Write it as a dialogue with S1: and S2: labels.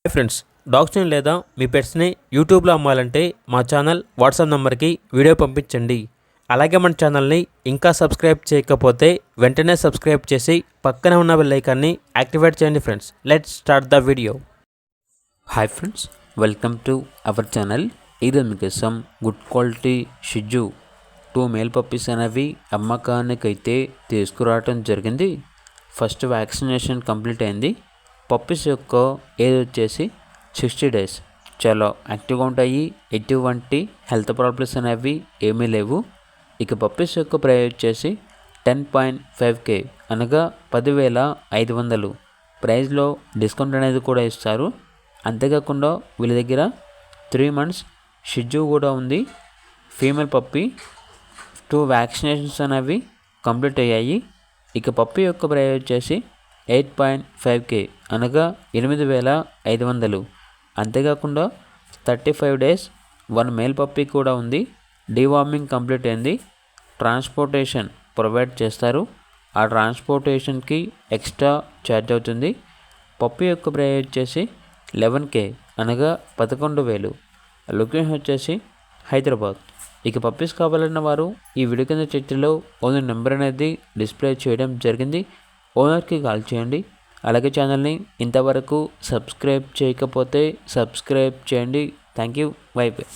S1: Hi friends, డాగ్స్ని లేదా మీ పెట్స్ని యూట్యూబ్లో అమ్మాలంటే మా ఛానల్ వాట్సాప్ నెంబర్కి వీడియో పంపించండి. అలాగే మన ఛానల్ని ఇంకా సబ్స్క్రైబ్ చేయకపోతే వెంటనే సబ్స్క్రైబ్ చేసి పక్కనే ఉన్న బెల్ ఐకాన్ని యాక్టివేట్ చేయండి. Friends, let's start the video.
S2: Hi friends, welcome to our channel. ఈరోజు మీకోసం గుడ్ క్వాలిటీ షిజు 2 మేల్ పప్పీస్ అనేవి అమ్మకానికైతే తీసుకురావడం జరిగింది. ఫస్ట్ వ్యాక్సినేషన్ కంప్లీట్ అయింది. పప్పీస్ యొక్క ఏజ్ వచ్చేసి 60 డేస్. చాలా యాక్టివ్గా ఉంటాయి. ఎటువంటి హెల్త్ ప్రాబ్లమ్స్ అనేవి ఏమీ లేవు. ఇక పప్పీస్ యొక్క ప్రైస్ వచ్చేసి 10.5K అనగా 10,500. ప్రైస్లో డిస్కౌంట్ అనేది కూడా ఇస్తారు. అంతేకాకుండా వీళ్ళ దగ్గర 3 months షిజు కూడా ఉంది. ఫీమేల్ పప్పీ 2 వ్యాక్సినేషన్స్ అనేవి కంప్లీట్ అయ్యాయి. ఇక పప్పీ యొక్క ప్రైస్ వచ్చేసి 8.5K అనగా 8,500. అంతేకాకుండా 35 days 1 మేల్ పప్పీ కూడా ఉంది. డీవార్మింగ్ కంప్లీట్ అయింది. ట్రాన్స్పోర్టేషన్ ప్రొవైడ్ చేస్తారు. ఆ ట్రాన్స్పోర్టేషన్కి ఎక్స్ట్రా ఛార్జ్ అవుతుంది. పప్పీ యొక్క ప్రైస్ వచ్చేసి 11K అనగా 11,000. లొకేషన్ వచ్చేసి హైదరాబాద్. ఇక పప్పీస్ కావాలన్న వారు ఈ వీడియో కింద చిత్రంలో ఓనర్ నెంబర్ అనేది డిస్ప్లే చేయడం జరిగింది. ఓనర్కి కాల్ చేయండి. అలాగే ఛానల్ని ఇంతవరకు సబ్స్క్రైబ్ చేయకపోతే సబ్స్క్రైబ్ చేయండి. Thank you. By by.